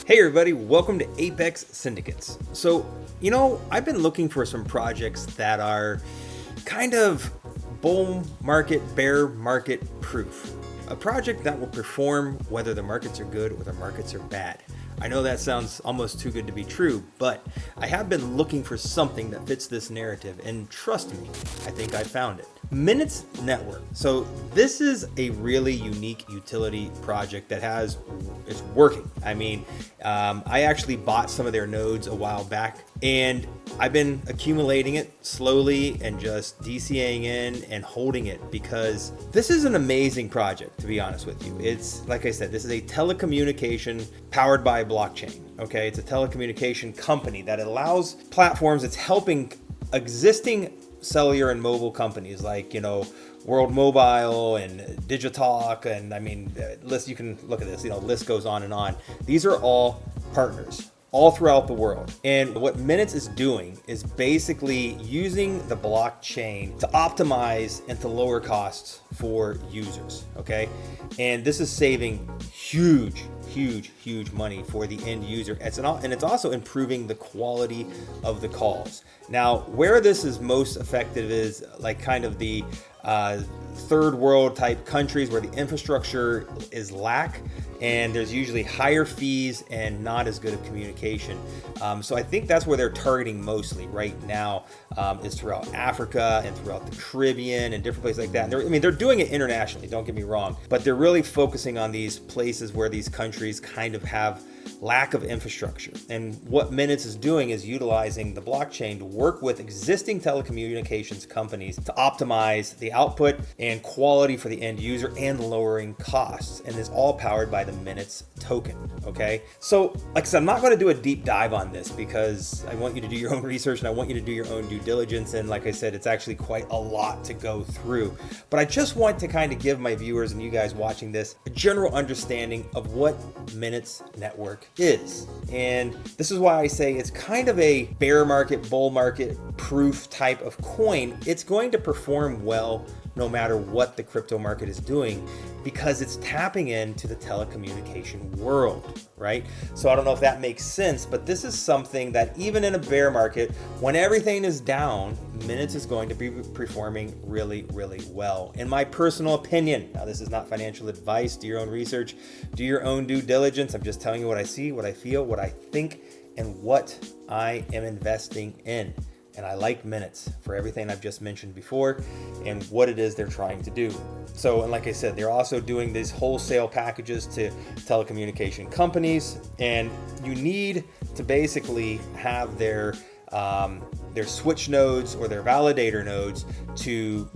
Hey everybody, welcome to Apex Syndicates. So, I've been looking for some projects that are kind of bull market, bear market proof. A project that will perform whether the markets are good or the markets are bad. I know that sounds almost too good to be true, but I have been looking for something that fits this narrative, and trust me, I think I found it. Minutes Network. So this is a really unique utility project that it's working. I actually bought some of their nodes a while back, and I've been accumulating it slowly and just DCAing in and holding it because this is an amazing project, to be honest with you. It's, like I said, this is a telecommunication powered by blockchain. Okay, it's a telecommunication company that allows platforms. It's helping existing cellular and mobile companies like, World Mobile and Digitalk, and list, you can look at this, list goes on and on. These are all partners all throughout the world. And what Minutes is doing is basically using the blockchain to optimize and to lower costs for users, okay? And this is saving huge money for the end user. And it's also improving the quality of the calls. Now, where this is most effective is like kind of the third world type countries where the infrastructure is lack and there's usually higher fees and not as good of communication. So I think that's where they're targeting mostly right now, is throughout Africa and throughout the Caribbean and different places like that. And they're doing it internationally, don't get me wrong, but they're really focusing on these places where these countries kind of have lack of infrastructure. And what Minutes is doing is utilizing the blockchain to work with existing telecommunications companies to optimize the output and quality for the end user and lowering costs. And it's all powered by the Minutes token. Okay. So like I said, I'm not going to do a deep dive on this because I want you to do your own research and I want you to do your own due diligence. And like I said, it's actually quite a lot to go through, but I just want to kind of give my viewers and you guys watching this a general understanding of what Minutes Network is. And this is why I say it's kind of a bear market, bull market proof type of coin. It's going to perform well no matter what the crypto market is doing because it's tapping into the telecommunication world, right? So I don't know if that makes sense, but this is something that even in a bear market, when everything is down, Minutes is going to be performing really well. In my personal opinion, now this is not financial advice, do your own research, do your own due diligence. I'm just telling you what I see, what I feel, what I think, and what I am investing in. And I like Minutes for everything I've just mentioned before and what it is they're trying to do. So, and like I said, they're also doing these wholesale packages to telecommunication companies, and you need to basically have their switch nodes or their validator nodes to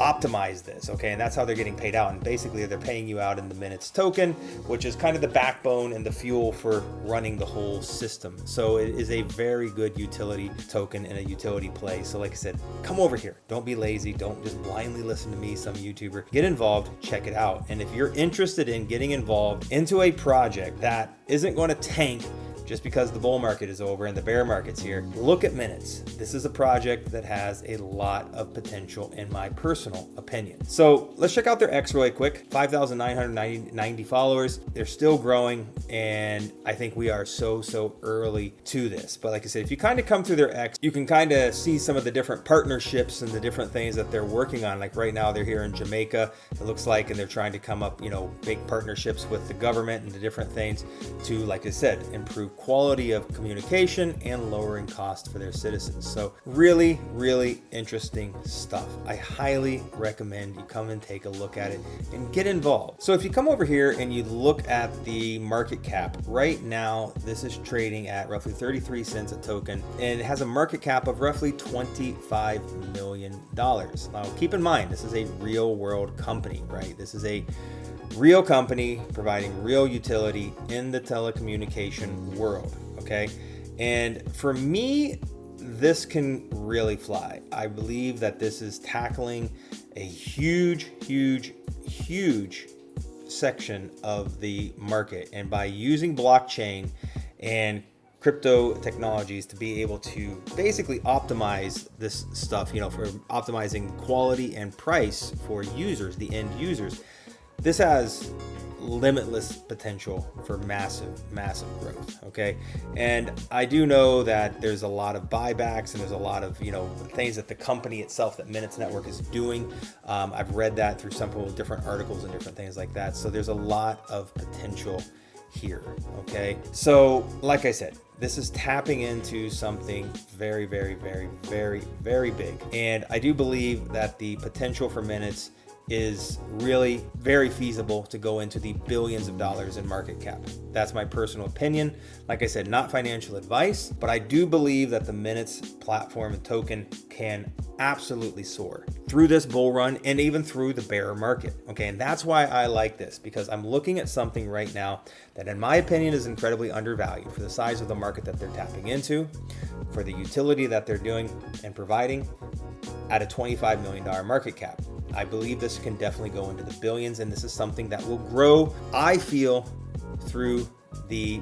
optimize this, okay? And that's how they're getting paid out. And basically they're paying you out in the Minutes token, which is kind of the backbone and the fuel for running the whole system. So it is a very good utility token and a utility play. So like I said, come over here. Don't be lazy. Don't just blindly listen to me, some YouTuber. Get involved, check it out. And if you're interested in getting involved into a project that isn't going to tank just because the bull market is over and the bear market's here, look at Minutes. This is a project that has a lot of potential in my personal opinion. So let's check out their X really quick. 5,990 followers. They're still growing, and I think we are so early to this. But like I said, if you kind of come through their X, you can kind of see some of the different partnerships and the different things that they're working on. Like right now they're here in Jamaica, it looks like, and they're trying to come up, big partnerships with the government and the different things to, like I said, improve quality of communication and lowering costs for their citizens. So really interesting stuff. I highly recommend you come and take a look at it and get involved. So if you come over here and you look at the market cap, right now this is trading at roughly 33 cents a token, and it has a market cap of roughly $25 million. Now keep in mind, this is a real world company, right? This is a real company providing real utility in the telecommunication world, okay? And for me, this can really fly. I believe that this is tackling a huge section of the market. And by using blockchain and crypto technologies to be able to basically optimize this stuff, for optimizing quality and price for users, the end users, this has limitless potential for massive growth. Okay. And I do know that there's a lot of buybacks and there's a lot of, things that the company itself, that Minutes Network, is doing. I've read that through some different articles and different things like that. So there's a lot of potential here. Okay. So like I said, this is tapping into something very, very, very, very, very big. And I do believe that the potential for Minutes is really very feasible to go into the billions of dollars in market cap. That's my personal opinion. Like I said, not financial advice, but I do believe that the Minutes platform and token can absolutely soar through this bull run and even through the bear market. Okay, and that's why I like this, because I'm looking at something right now that in my opinion is incredibly undervalued for the size of the market that they're tapping into, for the utility that they're doing and providing at a $25 million market cap. I believe this can definitely go into the billions, and this is something that will grow, I feel, through the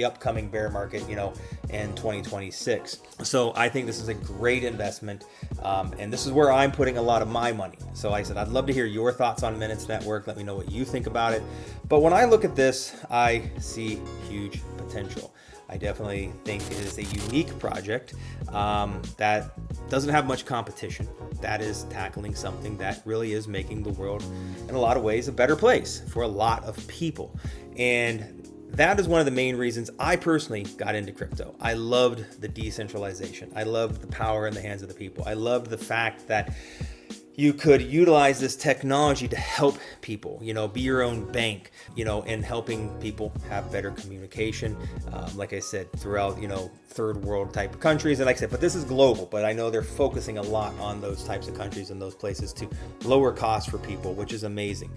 upcoming bear market, in 2026. So I think this is a great investment, and this is where I'm putting a lot of my money. So like I said, I'd love to hear your thoughts on Minutes Network. Let me know what you think about it. But when I look at this, I see huge potential. I definitely think it is a unique project that doesn't have much competition, that is tackling something that really is making the world in a lot of ways a better place for a lot of people. And that is one of the main reasons I personally got into crypto. I loved the decentralization. I loved the power in the hands of the people. I loved the fact that you could utilize this technology to help people, be your own bank, and helping people have better communication. Like I said, throughout, third world type of countries. And like I said, but this is global, but I know they're focusing a lot on those types of countries and those places to lower costs for people, which is amazing.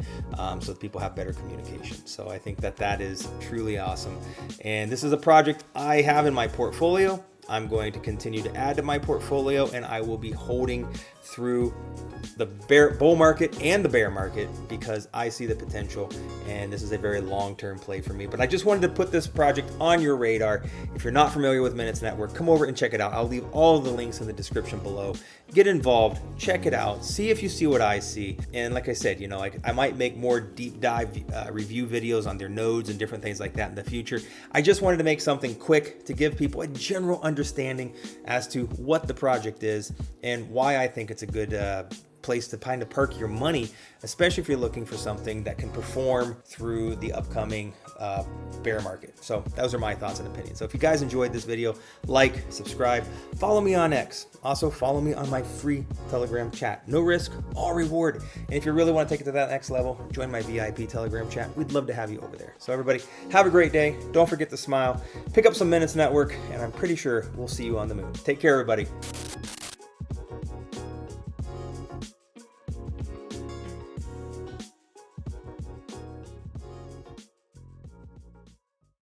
So that people have better communication. So I think that is truly awesome. And this is a project I have in my portfolio. I'm going to continue to add to my portfolio, and I will be holding through the bull market and the bear market because I see the potential, and this is a very long-term play for me. But I just wanted to put this project on your radar. If you're not familiar with Minutes Network, come over and check it out. I'll leave all of the links in the description below. Get involved, check it out, see if you see what I see. And like I said, I might make more deep dive review videos on their nodes and different things like that in the future. I just wanted to make something quick to give people a general understanding as to what the project is and why I think it's a good place to kind of park your money, especially if you're looking for something that can perform through the upcoming bear market. So those are my thoughts and opinions. So if you guys enjoyed this video, like, subscribe, follow me on X. Also follow me on my free Telegram chat. No risk, all reward. And if you really want to take it to that next level, join my VIP Telegram chat. We'd love to have you over there. So everybody, have a great day. Don't forget to smile. Pick up some Minutes Network, and I'm pretty sure we'll see you on the moon. Take care, everybody.